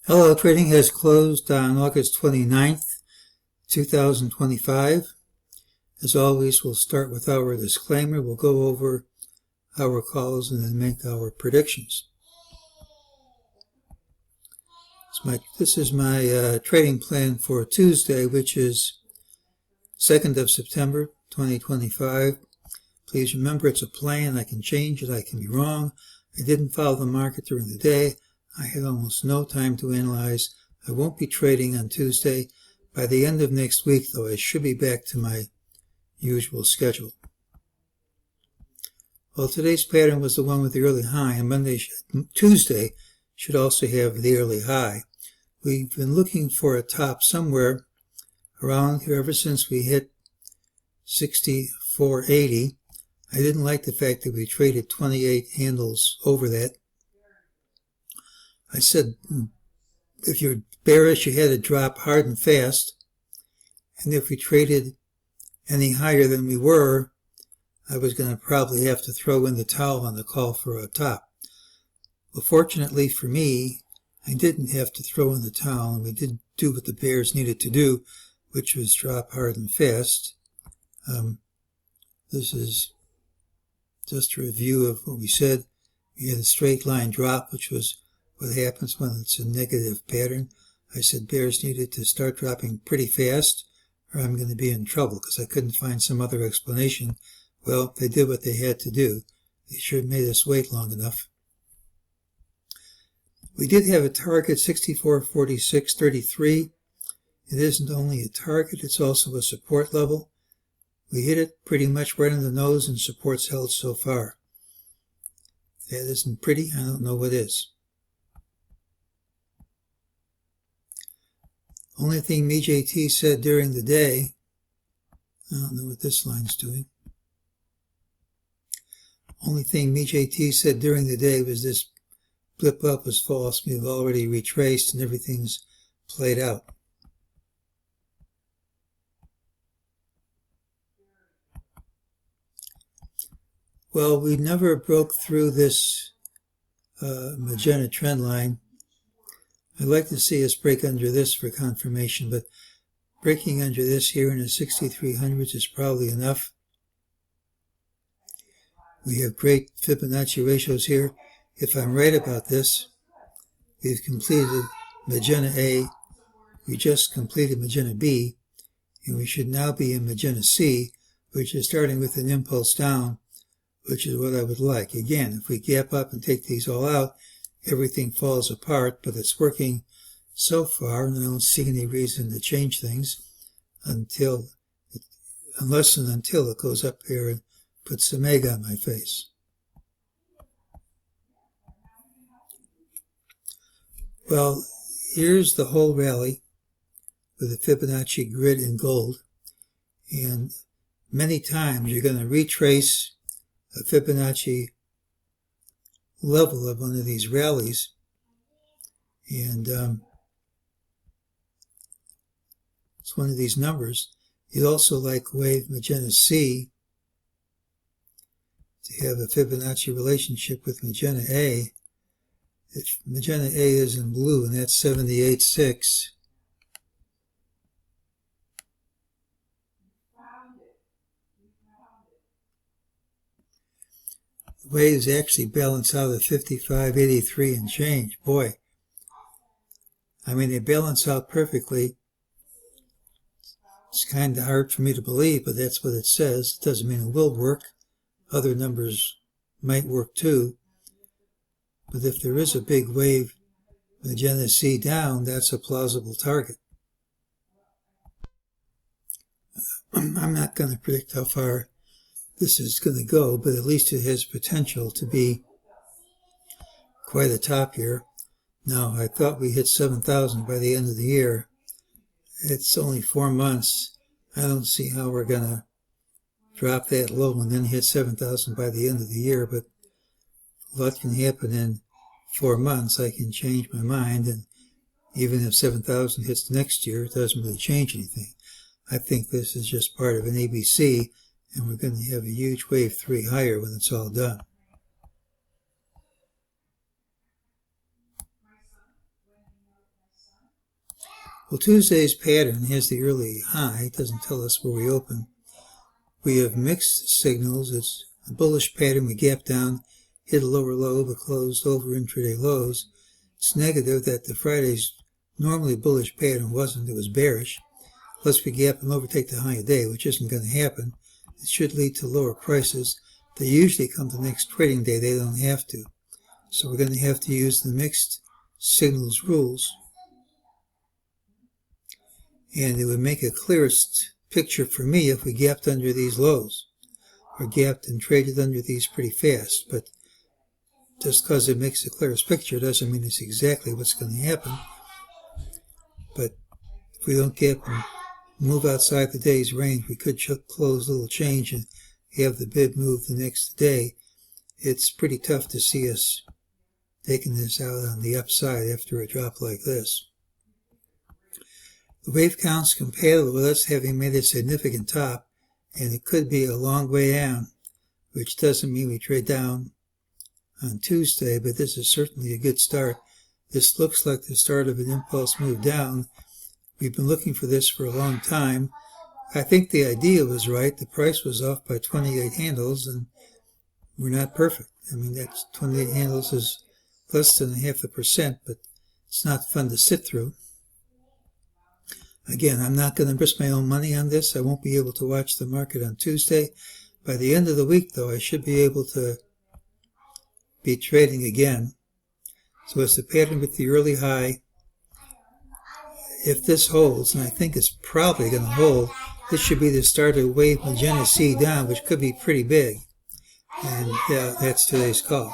Hello, trading has closed on August 29th, 2025. As always, we'll start with our disclaimer. We'll go over our calls and then make our predictions. This is my trading plan for Tuesday, which is 2nd of September, 2025. Please remember it's a plan. I can change it. I can be wrong. I didn't follow the market during the day. I had almost no time to analyze. I won't be trading on Tuesday. By the end of next week, though, I should be back to my usual schedule. Well, today's pattern was the one with the early high, and Tuesday should also have the early high. We've been looking for a top somewhere around here ever since we hit 64.80. I didn't like the fact that we traded 28 handles over that. I said, if you're bearish, you had to drop hard and fast. And if we traded any higher than we were, I was going to probably have to throw in the towel on the call for a top. Well, fortunately for me, I didn't have to throw in the towel, and we did do what the bears needed to do, which was drop hard and fast. This is just a review of what we said. We had a straight line drop, which was what happens when it's a negative pattern. I said bears needed to start dropping pretty fast, or I'm going to be in trouble, because I couldn't find some other explanation. Well, they did what they had to do. They sure made us wait long enough. We did have a target, 64.46.33. It isn't only a target, it's also a support level. We hit it pretty much right in the nose, and support's held so far. That isn't pretty. I don't know what is. Only thing MEJT said during the day, I don't know what this line's doing. Only thing MEJT said during the day was this blip up was false. We've already retraced and everything's played out. Well, we never broke through this magenta trend line. I'd like to see us break under this for confirmation, but breaking under this here in the 6300s is probably enough. We have great Fibonacci ratios here. If I'm right about this, we've completed magenta A, we just completed magenta B, and we should now be in magenta C, which is starting with an impulse down, which is what I would like. Again, if we gap up and take these all out, everything falls apart, but it's working so far, and I don't see any reason to change things until it goes up here and puts some egg on my face. Well, here's the whole rally with the Fibonacci grid in gold, and many times you're going to retrace a Fibonacci level of one of these rallies, and it's one of these numbers. You'd also like wave magenta C to have a Fibonacci relationship with magenta A. If magenta A is in blue, and that's 78.6, the waves actually balance out at 55.83 and change. Boy, I mean, they balance out perfectly. It's kind of hard for me to believe, but that's what it says. It doesn't mean it will work. Other numbers might work too. But if there is a big wave magenta C down, that's a plausible target. I'm not going to predict how far this is going to go, but at least it has potential to be quite a top here. Now, I thought we hit 7,000 by the end of the year. It's only 4 months. I don't see how we're going to drop that low and then hit 7,000 by the end of the year, but a lot can happen in 4 months. I can change my mind, and even if 7,000 hits next year, it doesn't really change anything. I think this is just part of an ABC, and we're going to have a huge wave 3 higher when it's all done. Well, Tuesday's pattern has the early high. It doesn't tell us where we open. We have mixed signals. It's a bullish pattern. We gap down, hit a lower low, but closed over intraday lows. It's negative that the Friday's normally bullish pattern wasn't. It was bearish. Unless we gap and overtake the high of day, which isn't going to happen. It should lead to lower prices. They usually come the next trading day. They don't have to. So we're going to have to use the mixed signals rules. And it would make a clearest picture for me if we gapped under these lows. Or gapped and traded under these pretty fast. But just because it makes the clearest picture doesn't mean it's exactly what's going to happen. But if we don't gap and move outside the day's range, we could close a little change and have the bid move the next day. It's pretty tough to see us taking this out on the upside after a drop like this. The wave count's compatible with us having made a significant top, and it could be a long way down, which doesn't mean we trade down on Tuesday, but this is certainly a good start. This looks like the start of an impulse move down. We've been looking for this for a long time. I think the idea was right. The price was off by 28 handles, and we're not perfect. I mean, that's 28 handles is less than 0.5%, but it's not fun to sit through. Again, I'm not going to risk my own money on this. I won't be able to watch the market on Tuesday. By the end of the week, though, I should be able to be trading again. So it's the pattern with the early high. If this holds, and I think it's probably going to hold, this should be the start of wave magenta C down, which could be pretty big. And that's today's call.